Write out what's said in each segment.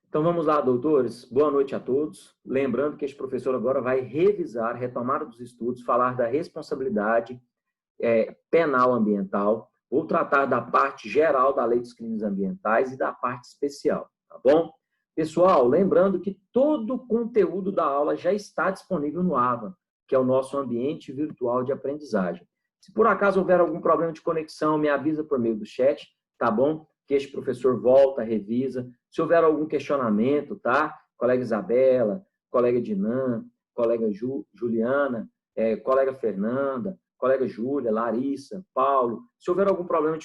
Então vamos lá, doutores. Boa noite a todos. Lembrando que este professor agora vai revisar, retomar dos estudos, falar da responsabilidade penal ambiental. Vou tratar da parte geral da Lei dos Crimes Ambientais e da parte especial, tá bom? Pessoal, lembrando que todo o conteúdo da aula já está disponível no AVA, que é o nosso ambiente virtual de aprendizagem. Se por acaso houver algum problema de conexão, me avisa por meio do chat, tá bom? Que este professor volta, revisa. Se houver algum questionamento, tá? Colega Isabela, colega Dinan, colega Juliana, colega Fernanda, colega Júlia, Larissa, Paulo. Se houver algum problema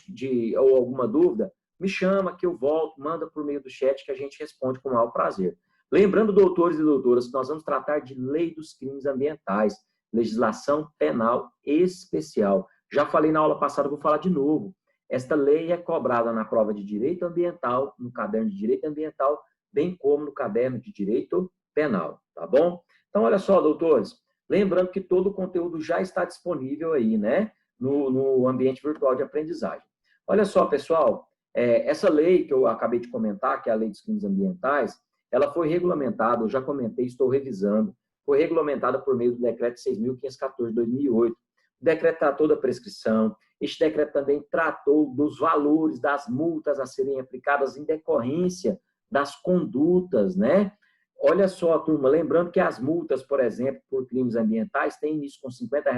ou alguma dúvida, me chama que eu volto, manda por meio do chat que a gente responde com o maior prazer. Lembrando, doutores e doutoras, que nós vamos tratar de Lei dos Crimes Ambientais, legislação penal especial. Já falei na aula passada, vou falar de novo. Esta lei é cobrada na prova de Direito Ambiental, no caderno de Direito Ambiental, bem como no caderno de Direito Penal, tá bom? Então, olha só, doutores, lembrando que todo o conteúdo já está disponível aí, né, no ambiente virtual de aprendizagem. Olha só, pessoal, essa lei que eu acabei de comentar, que é a Lei dos Crimes Ambientais, ela foi regulamentada, eu já comentei, estou revisando, foi regulamentada por meio do Decreto 6.514 de 2008. O decreto tratou da prescrição, este decreto também tratou dos valores das multas a serem aplicadas em decorrência das condutas, né? Olha só, turma, lembrando que as multas, por exemplo, por crimes ambientais, têm início com R$ 50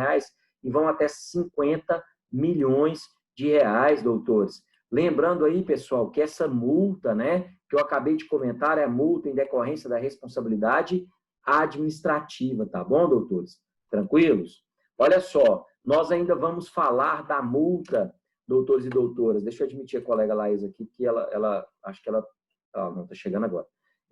e vão até 50 milhões de reais, doutores. Lembrando aí, pessoal, que essa multa, né, que eu acabei de comentar, é a multa em decorrência da responsabilidade administrativa, tá bom, doutores? Tranquilos? Olha só, nós ainda vamos falar da multa, doutores e doutoras. Deixa eu admitir a colega Laís aqui, que ela acho que ela não está chegando agora.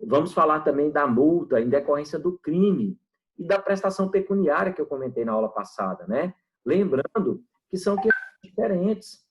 Vamos falar também da multa em decorrência do crime e da prestação pecuniária que eu comentei na aula passada, né? Lembrando que são questões diferentes.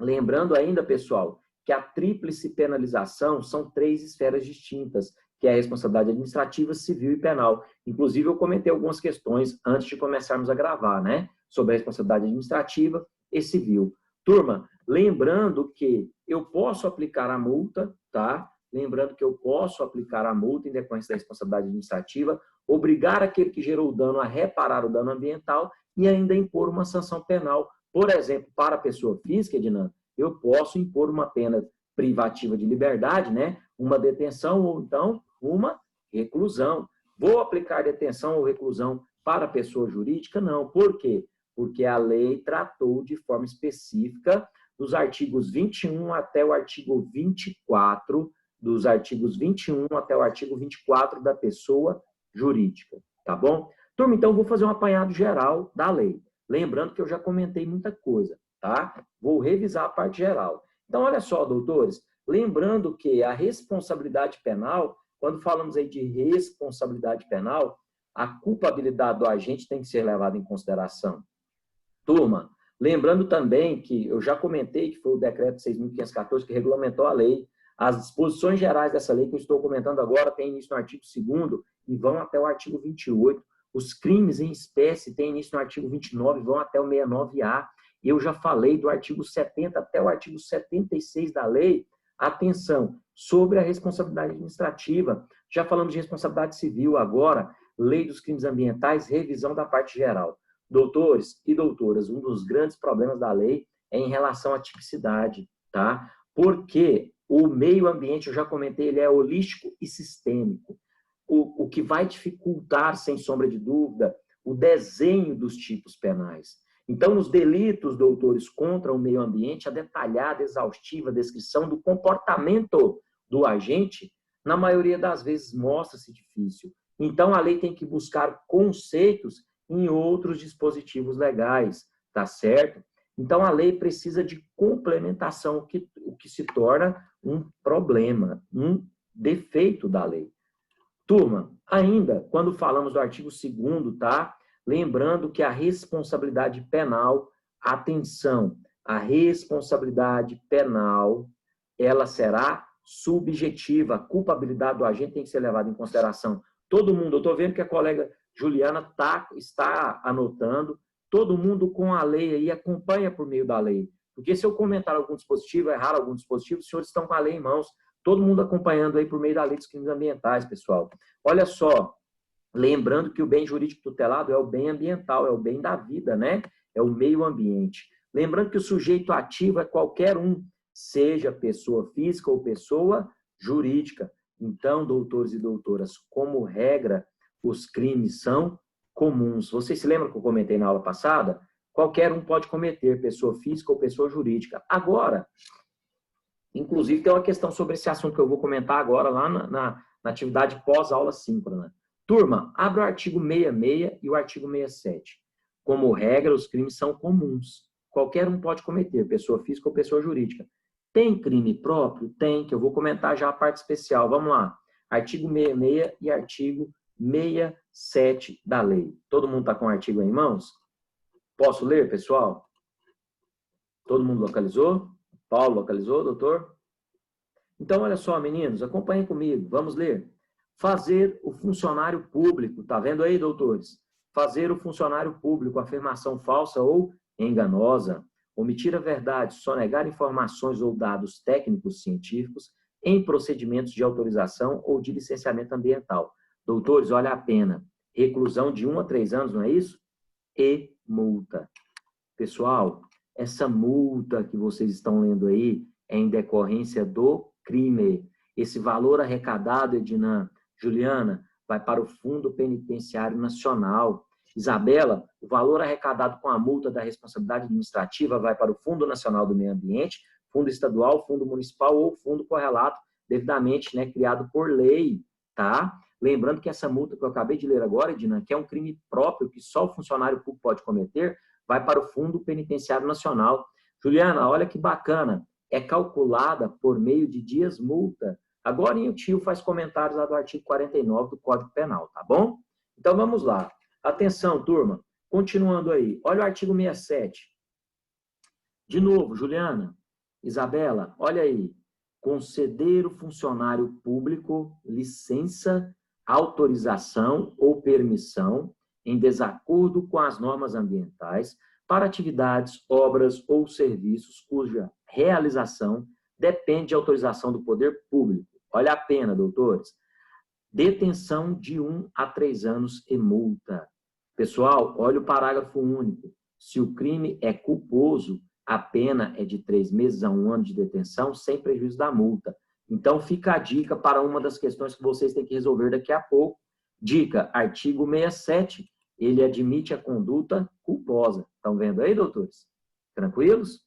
Lembrando ainda, pessoal, que a tríplice penalização são 3 esferas distintas, que é a responsabilidade administrativa, civil e penal. Inclusive, eu comentei algumas questões antes de começarmos a gravar, né? Sobre a responsabilidade administrativa e civil. Turma, lembrando que eu posso aplicar a multa, tá? Lembrando que eu posso aplicar a multa em decorrência da responsabilidade administrativa, obrigar aquele que gerou o dano a reparar o dano ambiental e ainda impor uma sanção penal. Por exemplo, para a pessoa física, Ednan, eu posso impor uma pena privativa de liberdade, né? Uma detenção ou então uma reclusão. Vou aplicar detenção ou reclusão para a pessoa jurídica? Não. Por quê? Porque a lei tratou de forma específica dos artigos 21 até o artigo 24, dos artigos 21 até o artigo 24 da pessoa jurídica, tá bom? Turma, então, vou fazer um apanhado geral da lei. Lembrando que eu já comentei muita coisa, tá? Vou revisar a parte geral. Então, olha só, doutores, lembrando que a responsabilidade penal, quando falamos aí de responsabilidade penal, a culpabilidade do agente tem que ser levada em consideração. Turma, lembrando também que eu já comentei que foi o decreto 6.514 que regulamentou a lei. As disposições gerais dessa lei que eu estou comentando agora têm início no artigo 2º e vão até o artigo 28. Os crimes em espécie têm início no artigo 29 e vão até o 69A. Eu já falei do artigo 70 até o artigo 76 da lei. Atenção, sobre a responsabilidade administrativa. Já falamos de responsabilidade civil agora, lei dos crimes ambientais, revisão da parte geral. Doutores e doutoras, um dos grandes problemas da lei é em relação à tipicidade, tá? Porque o meio ambiente, eu já comentei, ele é holístico e sistêmico. O que vai dificultar, sem sombra de dúvida, o desenho dos tipos penais. Então, nos delitos, doutores, contra o meio ambiente, a detalhada, exaustiva descrição do comportamento do agente, na maioria das vezes, mostra-se difícil. Então, a lei tem que buscar conceitos em outros dispositivos legais, tá certo? Então, a lei precisa de complementação, o que se torna um problema, um defeito da lei. Turma, ainda, quando falamos do artigo 2º, tá? Lembrando que a responsabilidade penal, atenção, a responsabilidade penal, ela será subjetiva, a culpabilidade do agente tem que ser levada em consideração. Todo mundo, eu estou vendo que a colega Juliana está anotando, todo mundo com a lei aí acompanha por meio da lei. Porque se eu comentar algum dispositivo, errar algum dispositivo, os senhores estão com a lei em mãos, Todo mundo acompanhando aí por meio da lei dos crimes ambientais, pessoal. Olha só, lembrando que o bem jurídico tutelado é o bem ambiental, é o bem da vida, né? É o meio ambiente. Lembrando que o sujeito ativo é qualquer um, seja pessoa física ou pessoa jurídica. Então, doutores e doutoras, como regra, os crimes são comuns. Vocês se lembram que eu comentei na aula passada? Qualquer um pode cometer, pessoa física ou pessoa jurídica. Agora, inclusive, tem uma questão sobre esse assunto que eu vou comentar agora lá na atividade pós-aula síncrona. Turma, abre o artigo 66 e o artigo 67. Como regra, os crimes são comuns. Qualquer um pode cometer, pessoa física ou pessoa jurídica. Tem crime próprio? Tem, que eu vou comentar já a parte especial. Vamos lá. Artigo 66 e artigo 67 da lei. Todo mundo está com o artigo aí em mãos? Posso ler, pessoal? Todo mundo localizou? Paulo localizou, doutor? Então, olha só, meninos, acompanhem comigo. Vamos ler. Fazer o funcionário público, tá vendo aí, doutores? Fazer o funcionário público afirmação falsa ou enganosa, omitir a verdade, sonegar informações ou dados técnicos científicos em procedimentos de autorização ou de licenciamento ambiental. Doutores, olha a pena. Reclusão de 1 a 3 anos, não é isso? E multa. Pessoal, essa multa que vocês estão lendo aí é em decorrência do crime. Esse valor arrecadado, Ednan, Juliana, vai para o Fundo Penitenciário Nacional. Isabela, o valor arrecadado com a multa da responsabilidade administrativa vai para o Fundo Nacional do Meio Ambiente, Fundo Estadual, Fundo Municipal ou Fundo Correlato, devidamente, né, criado por lei, tá? Lembrando que essa multa que eu acabei de ler agora, Ednan, que é um crime próprio que só o funcionário público pode cometer, vai para o Fundo Penitenciário Nacional. Juliana, olha que bacana, é calculada por meio de dias multa. Agora o tio faz comentários lá do artigo 49 do Código Penal, tá bom? Então vamos lá. Atenção, turma. Continuando aí. Olha o artigo 67. De novo, Juliana, Isabela, olha aí. Conceder o funcionário público licença, autorização ou permissão em desacordo com as normas ambientais para atividades, obras ou serviços cuja realização depende de autorização do poder público. Olha a pena, doutores. Detenção de 1 a 3 anos e multa. Pessoal, olha o parágrafo único. Se o crime é culposo, a pena é de 3 meses a 1 ano de detenção, sem prejuízo da multa. Então, fica a dica para uma das questões que vocês têm que resolver daqui a pouco. Dica, artigo 67, ele admite a conduta culposa. Estão vendo aí, doutores? Tranquilos?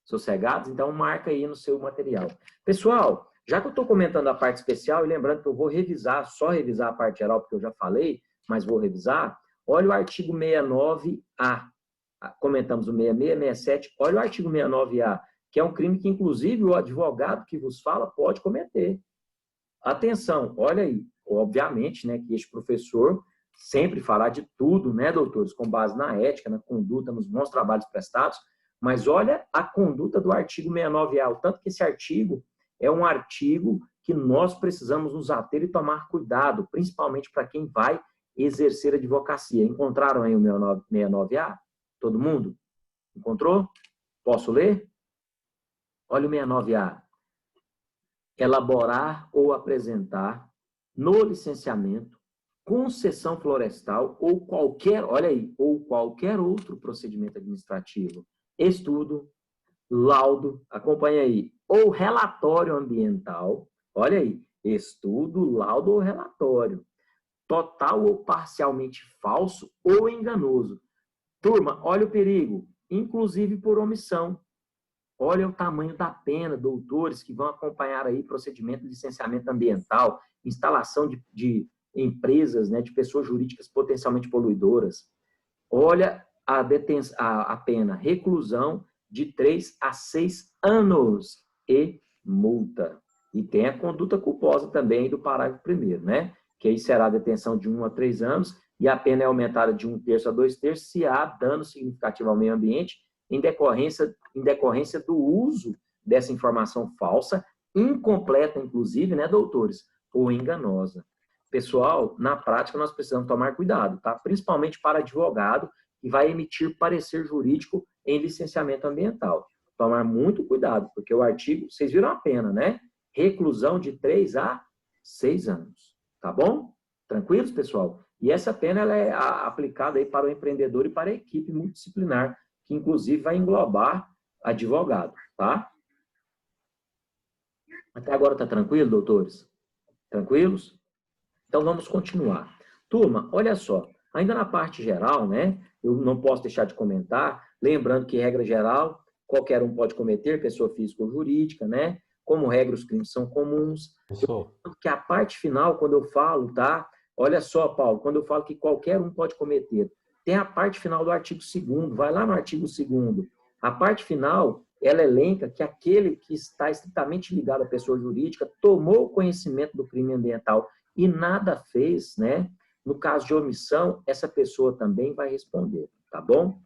Sossegados? Então, marca aí no seu material. Pessoal, já que eu estou comentando a parte especial, e lembrando que eu vou revisar, só revisar a parte geral, porque eu já falei, mas vou revisar, olha o artigo 69A. Comentamos o 66, 67, olha o artigo 69A, que é um crime que, inclusive, o advogado que vos fala pode cometer. Atenção, olha aí, obviamente, né, que este professor sempre fará de tudo, né, doutores, com base na ética, na conduta, nos bons trabalhos prestados, mas olha a conduta do artigo 69A, o tanto que esse artigo é um artigo que nós precisamos nos ater e tomar cuidado, principalmente para quem vai exercer advocacia. Encontraram aí o 69A? Todo mundo? Encontrou? Posso ler? Olha o 69A. Elaborar ou apresentar no licenciamento, concessão florestal ou qualquer, olha aí, ou qualquer outro procedimento administrativo, estudo, laudo, acompanha aí, ou relatório ambiental, olha aí, estudo, laudo ou relatório, total ou parcialmente falso ou enganoso. Turma, olha o perigo, inclusive por omissão. Olha o tamanho da pena, doutores que vão acompanhar aí procedimento de licenciamento ambiental, instalação de empresas, né, de pessoas jurídicas potencialmente poluidoras. Olha a pena, reclusão de 3 a 6 anos e multa. E tem a conduta culposa também do parágrafo 1º, né? Que aí será a detenção de 1 a 3 anos e a pena é aumentada de 1/3 a 2/3 se há dano significativo ao meio ambiente em decorrência do uso dessa informação falsa, incompleta, inclusive, né, doutores, ou enganosa. Pessoal, na prática, nós precisamos tomar cuidado, tá? Principalmente para advogado que vai emitir parecer jurídico em licenciamento ambiental. Tomar muito cuidado, porque o artigo, vocês viram a pena, né? reclusão de 3 a 6 anos. Tá bom? Tranquilos, pessoal? E essa pena ela é aplicada aí para o empreendedor e para a equipe multidisciplinar, que inclusive vai englobar advogado, tá? Até agora tá tranquilo, doutores? Tranquilos? Então vamos continuar. Turma, olha só, ainda na parte geral, né? Eu não posso deixar de comentar, lembrando que regra geral, qualquer um pode cometer, pessoa física ou jurídica, né? Como regra, os crimes são comuns. Que a parte final, quando eu falo, tá? Olha só, Paulo, quando eu falo que qualquer um pode cometer, tem a parte final do artigo 2º, vai lá no artigo 2º. A parte final, ela elenca que aquele que está estritamente ligado à pessoa jurídica tomou conhecimento do crime ambiental e nada fez, né? No caso de omissão, essa pessoa também vai responder, tá bom?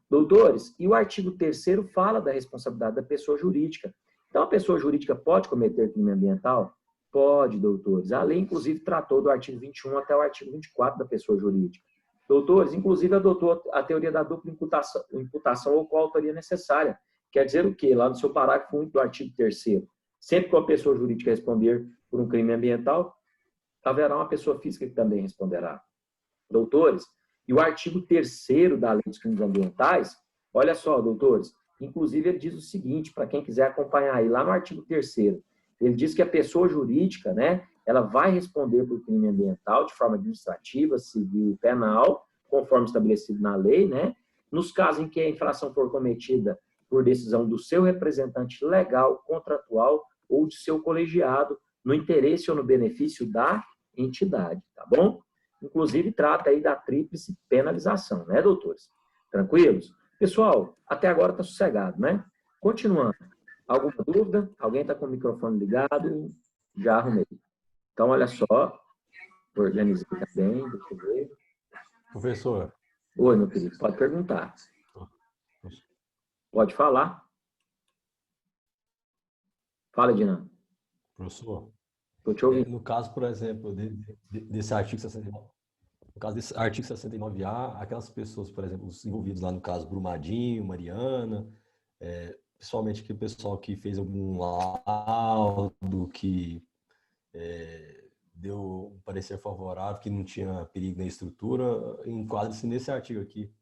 Doutores, e o artigo 3º fala da responsabilidade da pessoa jurídica. Então, a pessoa jurídica pode cometer crime ambiental? Pode, doutores. A lei, inclusive, tratou do artigo 21 até o artigo 24 da pessoa jurídica. Doutores, inclusive, adotou a teoria da dupla imputação ou coautoria necessária. Quer dizer o quê? Lá no seu parágrafo 1 do artigo 3º. Sempre que uma pessoa jurídica responder por um crime ambiental, haverá uma pessoa física que também responderá. Doutores, e o artigo 3º da Lei dos Crimes Ambientais, olha só, doutores, inclusive ele diz o seguinte, para quem quiser acompanhar aí, lá no artigo 3º, ele diz que a pessoa jurídica, né, ela vai responder por crime ambiental de forma administrativa, civil e penal, conforme estabelecido na lei, né, nos casos em que a infração for cometida por decisão do seu representante legal, contratual ou de seu colegiado, no interesse ou no benefício da entidade, tá bom? Inclusive, trata aí da tríplice penalização, né, doutores? Tranquilos? Pessoal, até agora está sossegado, né? Continuando. Alguma dúvida? Alguém está com o microfone ligado? Já arrumei. Então, olha só. Organizei também, deixa eu ver. Professor. Oi, meu querido, pode perguntar. Pode falar. Fala, Dinamo. Professor. Estou te ouvindo. No caso, por exemplo, desse artigo 69, no caso desse artigo 69A, aquelas pessoas, por exemplo, os envolvidos lá no caso Brumadinho, Mariana, principalmente aquele pessoal que fez algum laudo, que deu um parecer favorável, que não tinha perigo na estrutura, enquadra-se nesse artigo aqui.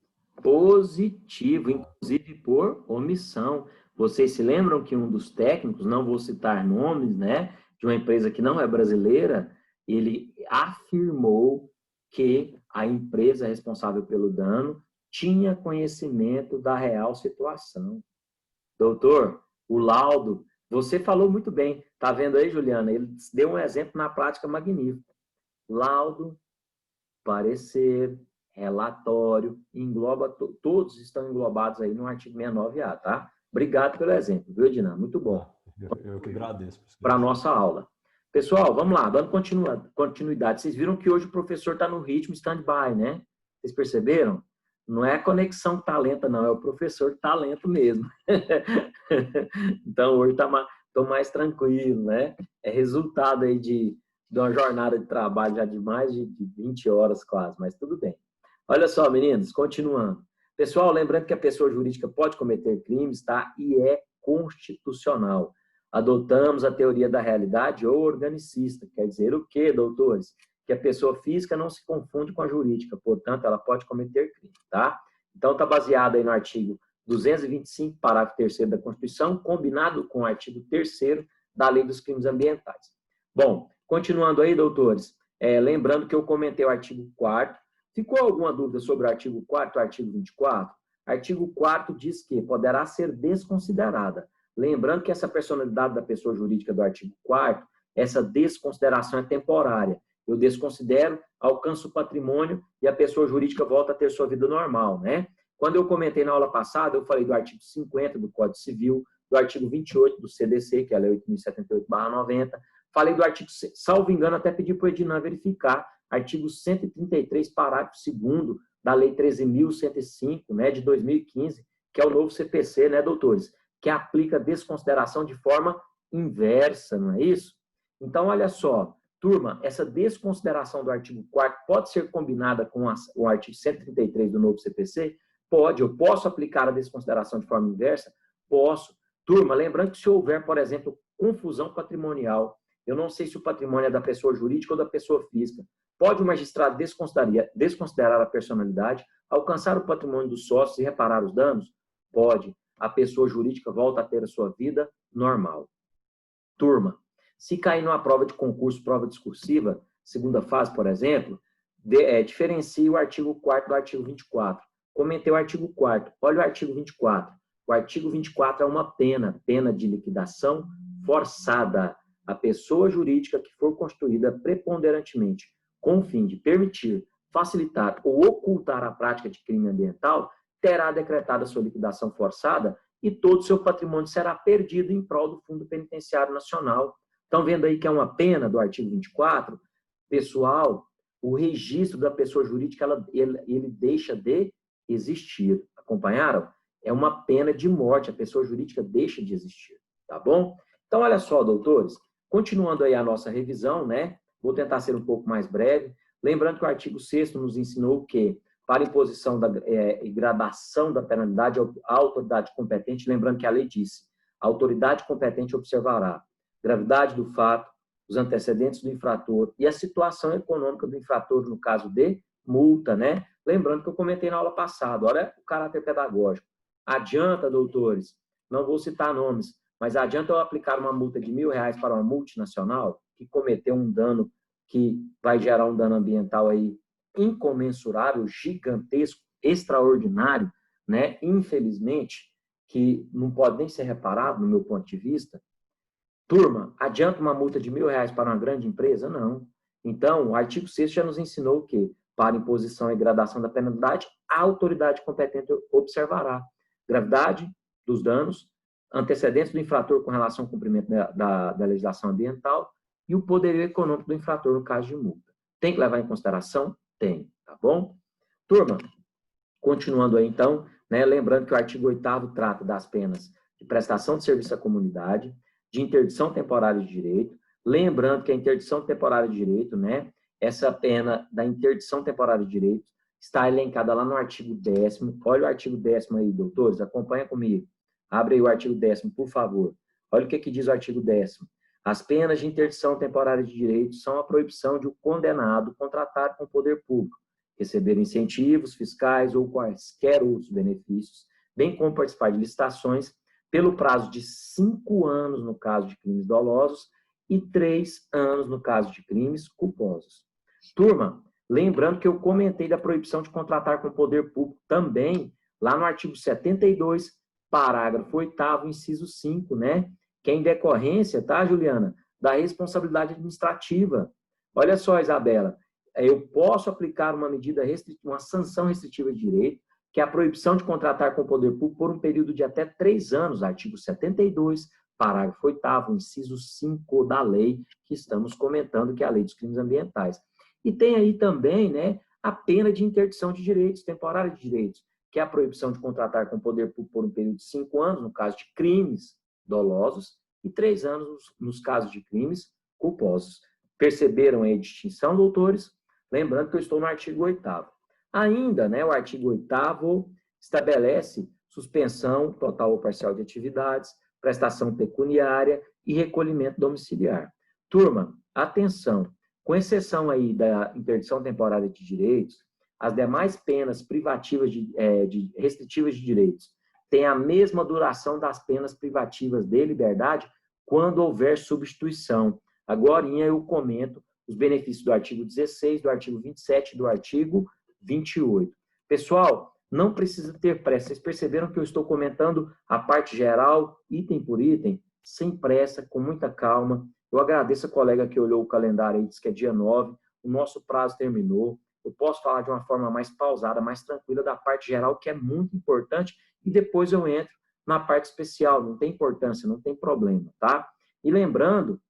Positivo, inclusive por omissão. Vocês se lembram que um dos técnicos, não vou citar nomes, né, de uma empresa que não é brasileira, ele afirmou que a empresa responsável pelo dano tinha conhecimento da real situação. Doutor, o laudo, você falou muito bem. Tá vendo aí, Juliana? Ele deu um exemplo na prática magnífico. Laudo, parecer, relatório, engloba, todos estão englobados aí no artigo 69A, tá? Obrigado pelo exemplo, viu, Dinamo? Muito bom. Eu que agradeço. Para a nossa aula. Pessoal, vamos lá, dando continuidade. Vocês viram que hoje o professor está no ritmo stand-by, né? Vocês perceberam? Não é a conexão que está lenta, não, é o professor que está lento mesmo. Então, hoje estou mais tranquilo, né? É resultado aí de uma jornada de trabalho já de mais de 20 horas quase, mas tudo bem. Olha só, meninos, continuando. Pessoal, lembrando que a pessoa jurídica pode cometer crimes, tá? E é constitucional. Adotamos a teoria da realidade ou organicista. Quer dizer o quê, doutores? Que a pessoa física não se confunde com a jurídica, portanto, ela pode cometer crime, tá? Então, está baseado aí no artigo 225, parágrafo 3º da Constituição, combinado com o artigo 3º da Lei dos Crimes Ambientais. Bom, continuando aí, doutores, lembrando que eu comentei o artigo 4º. Ficou alguma dúvida sobre o artigo 4º e o artigo 24? Artigo 4º diz que poderá ser desconsiderada. Lembrando que essa personalidade da pessoa jurídica do artigo 4º, essa desconsideração é temporária. Eu desconsidero, alcanço o patrimônio e a pessoa jurídica volta a ter sua vida normal, né? Quando eu comentei na aula passada, eu falei do artigo 50 do Código Civil, do artigo 28 do CDC, que é a Lei 8.078/90. Falei do artigo, salvo engano, até pedi para o Ednan verificar, artigo 133, parágrafo 2º da Lei 13.105, né, de 2015, que é o novo CPC, né, doutores? Que aplica desconsideração de forma inversa, não é isso? Então, olha só, turma, essa desconsideração do artigo 4º pode ser combinada com o artigo 133 do novo CPC? Pode. Eu posso aplicar a desconsideração de forma inversa? Posso. Turma, lembrando que se houver, por exemplo, confusão patrimonial. Eu não sei se o patrimônio é da pessoa jurídica ou da pessoa física. Pode o magistrado desconsiderar a personalidade, alcançar o patrimônio dos sócios e reparar os danos? Pode. A pessoa jurídica volta a ter a sua vida normal. Turma, se cair numa prova de concurso, prova discursiva, segunda fase, por exemplo, diferencie o artigo 4º do artigo 24. Comentei o artigo 4º. Olha o artigo 24. O artigo 24 é uma pena de liquidação forçada. A pessoa jurídica que for constituída preponderantemente com o fim de permitir, facilitar ou ocultar a prática de crime ambiental, terá decretada sua liquidação forçada e todo o seu patrimônio será perdido em prol do Fundo Penitenciário Nacional. Estão vendo aí que é uma pena do artigo 24? Pessoal, o registro da pessoa jurídica, ele deixa de existir. Acompanharam? É uma pena de morte, a pessoa jurídica deixa de existir, tá bom? Então, olha só, doutores, continuando aí a nossa revisão, né? Vou tentar ser um pouco mais breve. Lembrando que o artigo 6º nos ensinou que, para imposição e gradação da penalidade, a autoridade competente, lembrando que a lei disse, a autoridade competente observará gravidade do fato, os antecedentes do infrator e a situação econômica do infrator no caso de multa, né? Lembrando que eu comentei na aula passada, olha o caráter pedagógico. Adianta, doutores, não vou citar nomes, mas adianta eu aplicar uma multa de R$1.000 para uma multinacional que cometeu um dano que vai gerar um dano ambiental aí incomensurável, gigantesco, extraordinário, né? Infelizmente, que não pode nem ser reparado no meu ponto de vista. Turma, adianta uma multa de R$1.000 para uma grande empresa? Não. Então, o artigo 6º já nos ensinou o quê? Para imposição e gradação da penalidade, a autoridade competente observará gravidade dos danos, antecedentes do infrator com relação ao cumprimento da legislação ambiental e o poderio econômico do infrator no caso de multa. Tem que levar em consideração? Tem, tá bom? Turma, continuando aí então, né, lembrando que o artigo 8º trata das penas de prestação de serviço à comunidade, de interdição temporária de direito, lembrando que a interdição temporária de direito, né, essa pena da interdição temporária de direito está elencada lá no artigo 10º. Olha o artigo 10º aí, doutores, acompanha comigo. Abre aí o artigo 10º, por favor. Olha o que diz o artigo 10º. As penas de interdição temporária de direito são a proibição de o condenado contratar com o poder público, receber incentivos fiscais ou quaisquer outros benefícios, bem como participar de licitações, pelo prazo de 5 anos no caso de crimes dolosos e 3 anos no caso de crimes culposos. Turma, lembrando que eu comentei da proibição de contratar com o poder público também, lá no artigo 72, parágrafo 8º, inciso 5, né? Que é em decorrência, tá, Juliana? Da responsabilidade administrativa. Olha só, Isabela, eu posso aplicar uma medida restritiva, uma sanção restritiva de direito, que é a proibição de contratar com o poder público por um período de até 3 anos, artigo 72, parágrafo 8º, inciso 5 da lei que estamos comentando, que é a Lei dos Crimes Ambientais. E tem aí também, né, a pena de interdição de direitos, temporária de direitos, que é a proibição de contratar com o poder público por um período de 5 anos, no caso de crimes dolosos, e 3 anos nos casos de crimes culposos. Perceberam aí a distinção, doutores? Lembrando que eu estou no artigo 8º. Ainda, né, o artigo 8º estabelece suspensão total ou parcial de atividades, prestação pecuniária e recolhimento domiciliar. Turma, atenção, com exceção aí da interdição temporária de direitos, as demais penas privativas restritivas de direitos têm a mesma duração das penas privativas de liberdade quando houver substituição. Agora eu comento os benefícios do artigo 16, do artigo 27 e do artigo 28. Pessoal, não precisa ter pressa. Vocês perceberam que eu estou comentando a parte geral, item por item, sem pressa, com muita calma. Eu agradeço a colega que olhou o calendário e disse que é dia 9, o nosso prazo terminou. Eu posso falar de uma forma mais pausada, mais tranquila da parte geral, que é muito importante, e depois eu entro na parte especial. Não tem importância, não tem problema, tá? E lembrando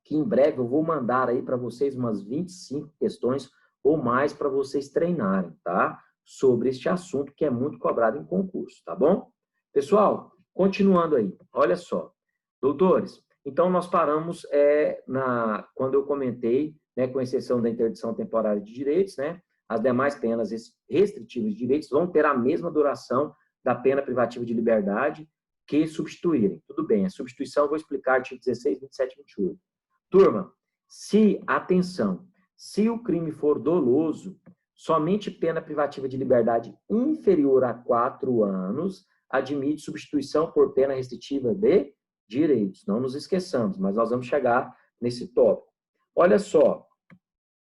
que em breve eu vou mandar aí para vocês umas 25 questões ou mais para vocês treinarem, tá? Sobre este assunto que é muito cobrado em concurso, tá bom? Pessoal, continuando aí, olha só. Doutores, então nós paramos quando eu comentei, né, com exceção da interdição temporária de direitos, né, as demais penas restritivas de direitos vão ter a mesma duração da pena privativa de liberdade que substituírem. Tudo bem, a substituição eu vou explicar artigo 16, 27 e 28. Turma, atenção, se o crime for doloso, somente pena privativa de liberdade inferior a 4 anos admite substituição por pena restritiva de direitos. Não nos esqueçamos, mas nós vamos chegar nesse tópico. Olha só,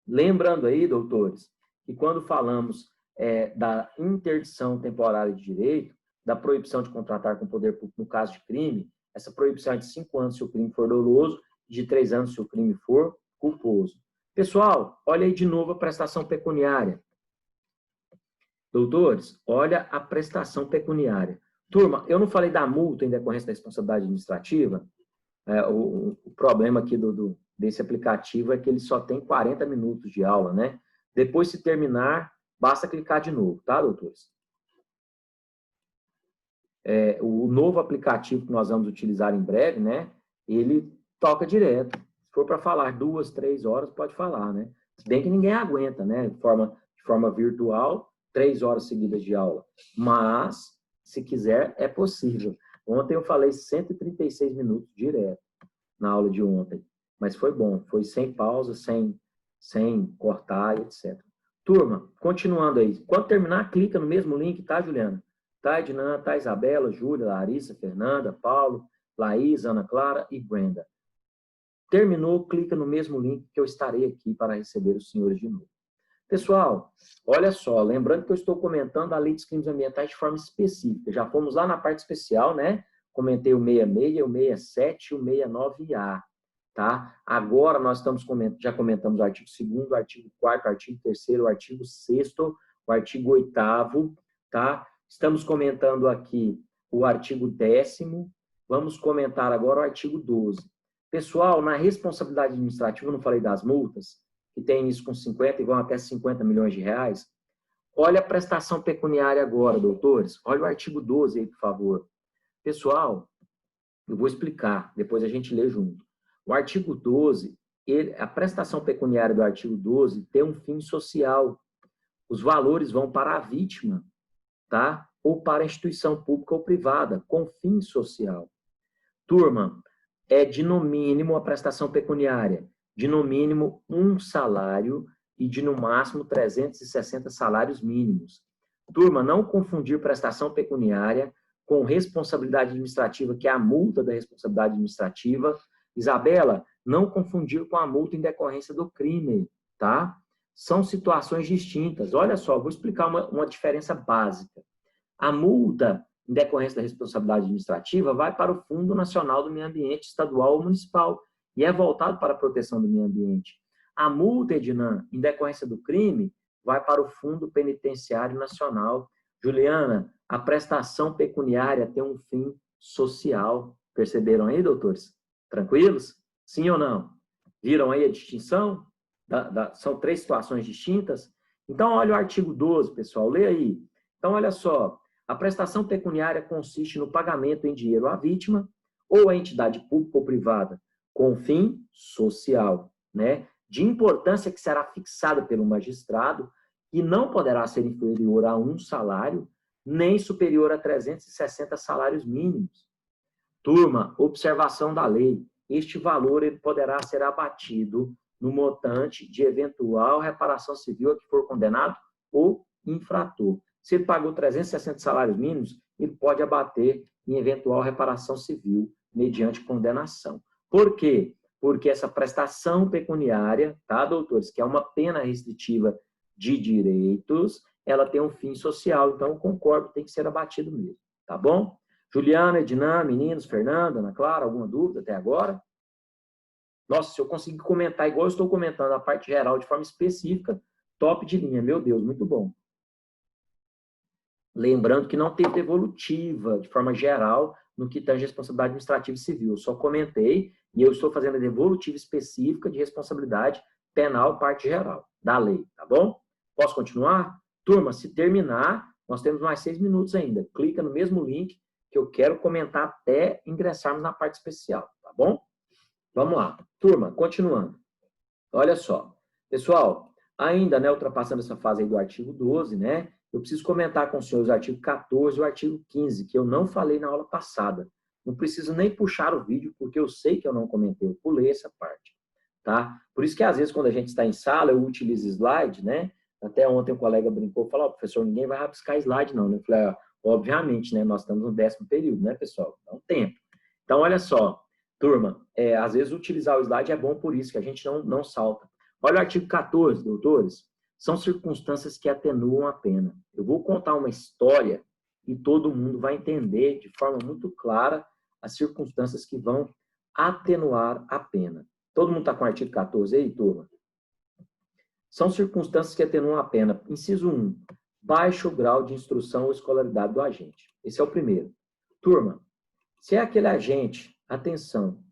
lembrando aí, doutores, que quando falamos da interdição temporária de direito, da proibição de contratar com o poder público no caso de crime, essa proibição é de 5 anos se o crime for doloso, de 3 anos se o crime for culposo. Pessoal, olha aí de novo a prestação pecuniária. Doutores, olha a prestação pecuniária. Turma, eu não falei da multa em decorrência da responsabilidade administrativa. O problema aqui desse aplicativo é que ele só tem 40 minutos de aula, né? Depois, se terminar, basta clicar de novo, tá, doutores? O novo aplicativo que nós vamos utilizar em breve, né? Ele toca direto. Se for para falar 2, 3 horas, pode falar, né? Se bem que ninguém aguenta, né? De forma virtual, 3 horas seguidas de aula. Mas, se quiser, é possível. Ontem eu falei 136 minutos direto na aula de ontem. Mas foi bom. Foi sem pausa, sem cortar, etc. Turma, continuando aí. Quando terminar, clica no mesmo link, tá, Juliana? Tá, Ednan, tá, Isabela, Júlia, Larissa, Fernanda, Paulo, Laís, Ana Clara e Brenda. Terminou, clica no mesmo link que eu estarei aqui para receber os senhores de novo. Pessoal, olha só, lembrando que eu estou comentando a Lei dos Crimes Ambientais de forma específica. Já fomos lá na parte especial, né? Comentei o 66, o 67 e o 69A, tá? Agora nós já comentamos o artigo 2º, o artigo 4º, o artigo 3º, o artigo 6º, o artigo 8º, tá? Estamos comentando aqui o artigo 10º, vamos comentar agora o artigo 12. Pessoal, na responsabilidade administrativa, eu não falei das multas, que tem isso com 50 e vão até 50 milhões de reais. Olha a prestação pecuniária agora, doutores. Olha o artigo 12 aí, por favor. Pessoal, eu vou explicar, depois a gente lê junto. O artigo 12, a prestação pecuniária do artigo 12 tem um fim social. Os valores vão para a vítima, tá? Ou para a instituição pública ou privada, com fim social. Turma, é de no mínimo a prestação pecuniária, de no mínimo 1 salário e de no máximo 360 salários mínimos. Turma, não confundir prestação pecuniária com responsabilidade administrativa, que é a multa da responsabilidade administrativa. Isabela, não confundir com a multa em decorrência do crime, tá? São situações distintas. Olha só, vou explicar uma diferença básica. A multa em decorrência da responsabilidade administrativa vai para o Fundo Nacional do Meio Ambiente Estadual ou Municipal e é voltado para a proteção do meio ambiente. A multa, Ednan, em decorrência do crime, vai para o Fundo Penitenciário Nacional. Juliana, a prestação pecuniária tem um fim social. Perceberam aí, doutores? Tranquilos? Sim ou não? Viram aí a distinção? São 3 situações distintas? Então, olha o artigo 12, pessoal. Lê aí. Então, olha só. A prestação pecuniária consiste no pagamento em dinheiro à vítima ou à entidade pública ou privada com fim social, né? De importância que será fixada pelo magistrado e não poderá ser inferior a 1 salário, nem superior a 360 salários mínimos. Turma, observação da lei. Este valor ele poderá ser abatido no montante de eventual reparação civil a que for condenado o infrator. Se ele pagou 360 salários mínimos, ele pode abater em eventual reparação civil mediante condenação. Por quê? Porque essa prestação pecuniária, tá, doutores, que é uma pena restritiva de direitos, ela tem um fim social, então eu concordo, tem que ser abatido mesmo, tá bom? Juliana, Ednan, meninos, Fernanda, Ana Clara, alguma dúvida até agora? Nossa, se eu conseguir comentar igual eu estou comentando a parte geral de forma específica, top de linha, meu Deus, muito bom. Lembrando que não tem devolutiva, de forma geral, no que tange responsabilidade administrativa e civil. Eu só comentei e eu estou fazendo a devolutiva específica de responsabilidade penal, parte geral, da lei, tá bom? Posso continuar? Turma, se terminar, nós temos mais 6 minutos ainda. Clica no mesmo link que eu quero comentar até ingressarmos na parte especial, tá bom? Vamos lá. Turma, continuando. Olha só. Pessoal, ainda, né, ultrapassando essa fase aí do artigo 12, né, eu preciso comentar com os senhores o artigo 14 e o artigo 15, que eu não falei na aula passada. Não preciso nem puxar o vídeo, porque eu sei que eu não comentei, eu pulei essa parte. Tá? Por isso que, às vezes, quando a gente está em sala, eu utilizo slide, né? Até ontem um colega brincou, falou, professor, ninguém vai rabiscar slide, não. Eu falei, obviamente, né? Nós estamos no 10º período, né, pessoal? Dá um tempo. Então, olha só, turma, às vezes utilizar o slide é bom por isso, que a gente não salta. Olha o artigo 14, doutores. São circunstâncias que atenuam a pena. Eu vou contar uma história e todo mundo vai entender de forma muito clara as circunstâncias que vão atenuar a pena. Todo mundo está com o artigo 14 aí, turma? São circunstâncias que atenuam a pena. Inciso 1. Baixo grau de instrução ou escolaridade do agente. Esse é o primeiro. Turma, se é aquele agente, atenção,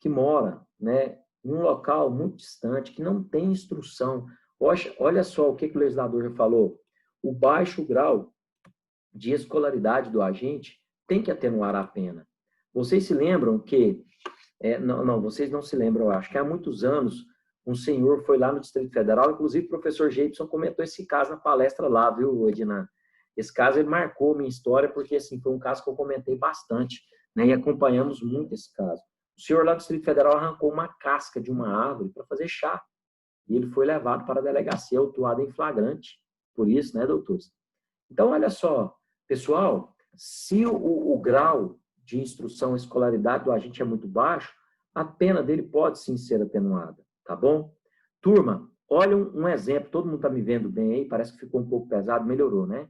que mora, né, em um local muito distante, que não tem instrução, olha só o que o legislador já falou. O baixo grau de escolaridade do agente tem que atenuar a pena. Vocês se lembram que... não, vocês não se lembram, eu acho que há muitos anos um senhor foi lá no Distrito Federal, inclusive o professor Gibson comentou esse caso na palestra lá, viu, Edna? Esse caso ele marcou minha história, porque assim, foi um caso que eu comentei bastante, né, e acompanhamos muito esse caso. O senhor lá do Distrito Federal arrancou uma casca de uma árvore para fazer chá, e ele foi levado para a delegacia, autuado em flagrante, por isso, né, doutores? Então, olha só, pessoal, se o grau de instrução e escolaridade do agente é muito baixo, a pena dele pode sim ser atenuada, tá bom? Turma, olha um exemplo, todo mundo está me vendo bem aí, parece que ficou um pouco pesado, melhorou, né?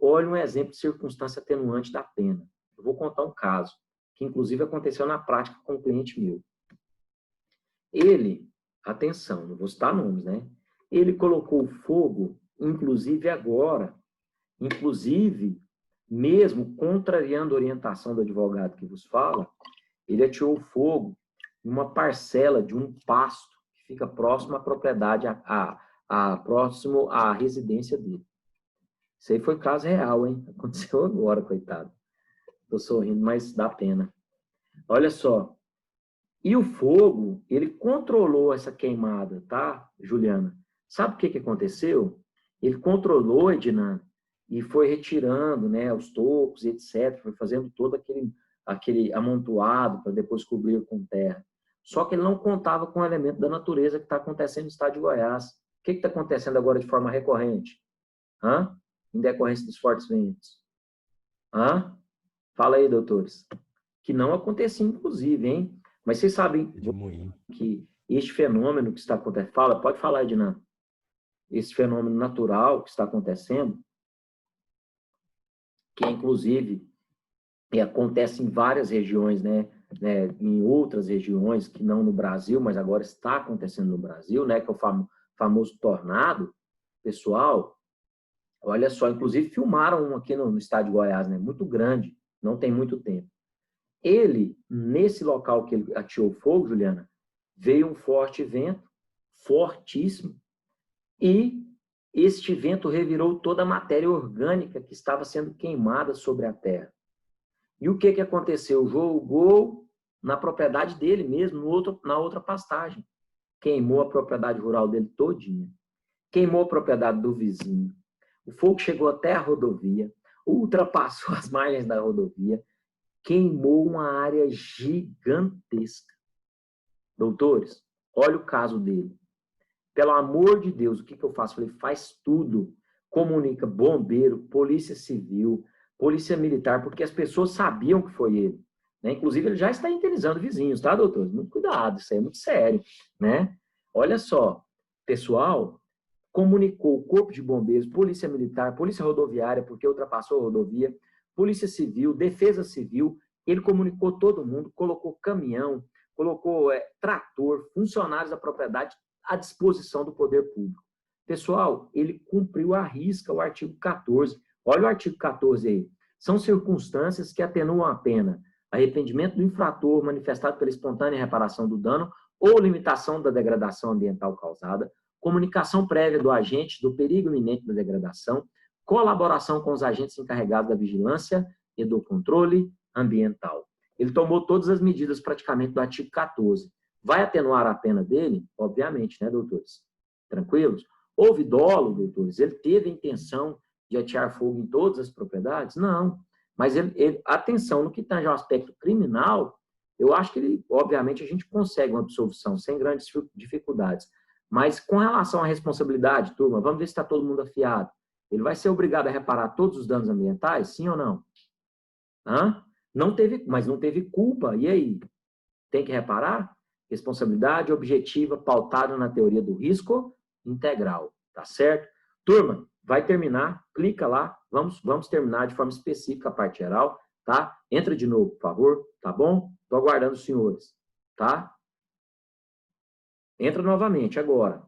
Olha um exemplo de circunstância atenuante da pena. Eu vou contar um caso, que inclusive aconteceu na prática com um cliente meu. Ele, atenção, não vou citar nomes, né? Ele colocou fogo, inclusive agora, inclusive, mesmo contrariando a orientação do advogado que vos fala, ele ateou fogo em uma parcela de um pasto que fica próximo à propriedade, próximo à residência dele. Isso aí foi caso real, hein? Aconteceu agora, coitado. Estou sorrindo, mas dá pena. Olha só. E o fogo, ele controlou essa queimada, tá, Juliana? Sabe o que aconteceu? Ele controlou, Edna, e foi retirando, né, os tocos, etc. Foi fazendo todo aquele amontoado para depois cobrir com terra. Só que ele não contava com o elemento da natureza que está acontecendo no estado de Goiás. O que está acontecendo agora de forma recorrente? Em decorrência dos fortes ventos? Fala aí, doutores. Que não acontecia, inclusive, hein? Mas vocês sabem que este fenômeno que está acontecendo... Pode falar, Edna. Esse fenômeno natural que está acontecendo, que inclusive acontece em várias regiões, né, em outras regiões que não no Brasil, mas agora está acontecendo no Brasil, né, que é o famoso tornado. Pessoal, olha só, inclusive filmaram um aqui no estado de Goiás, né, muito grande, não tem muito tempo. Ele, nesse local que ele ateou fogo, Juliana, veio um forte vento, fortíssimo, e este vento revirou toda a matéria orgânica que estava sendo queimada sobre a terra. E o que aconteceu? Jogou na propriedade dele mesmo, na outra pastagem. Queimou a propriedade rural dele todinha. Queimou a propriedade do vizinho. O fogo chegou até a rodovia, ultrapassou as margens da rodovia, queimou uma área gigantesca. Doutores, olha o caso dele. Pelo amor de Deus, o que eu faço? Falei, faz tudo. Comunica bombeiro, polícia civil, polícia militar, porque as pessoas sabiam que foi ele. Né? Inclusive, ele já está indenizando vizinhos, tá, doutor? Muito cuidado, isso aí é muito sério. Né? Olha só, pessoal, comunicou o corpo de bombeiros, polícia militar, polícia rodoviária, porque ultrapassou a rodovia, polícia civil, defesa civil, ele comunicou todo mundo, colocou caminhão, colocou trator, funcionários da propriedade à disposição do poder público. Pessoal, ele cumpriu à risca o artigo 14. Olha o artigo 14 aí. São circunstâncias que atenuam a pena. Arrependimento do infrator manifestado pela espontânea reparação do dano ou limitação da degradação ambiental causada, comunicação prévia do agente do perigo iminente da degradação, colaboração com os agentes encarregados da vigilância e do controle ambiental. Ele tomou todas as medidas praticamente do artigo 14. Vai atenuar a pena dele? Obviamente, né, doutores? Tranquilos? Houve dolo, doutores. Ele teve a intenção de atear fogo em todas as propriedades? Não. Mas atenção, no que tange ao aspecto criminal, eu acho que ele, obviamente, a gente consegue uma absolvição sem grandes dificuldades. Mas com relação à responsabilidade, turma, vamos ver se está todo mundo afiado. Ele vai ser obrigado a reparar todos os danos ambientais, sim ou não? Hã? Mas não teve culpa, e aí? Tem que reparar? Responsabilidade objetiva pautada na teoria do risco integral, tá certo? Turma, vai terminar, clica lá, vamos terminar de forma específica a parte geral, tá? Entra de novo, por favor, tá bom? Estou aguardando os senhores, tá? Entra novamente agora.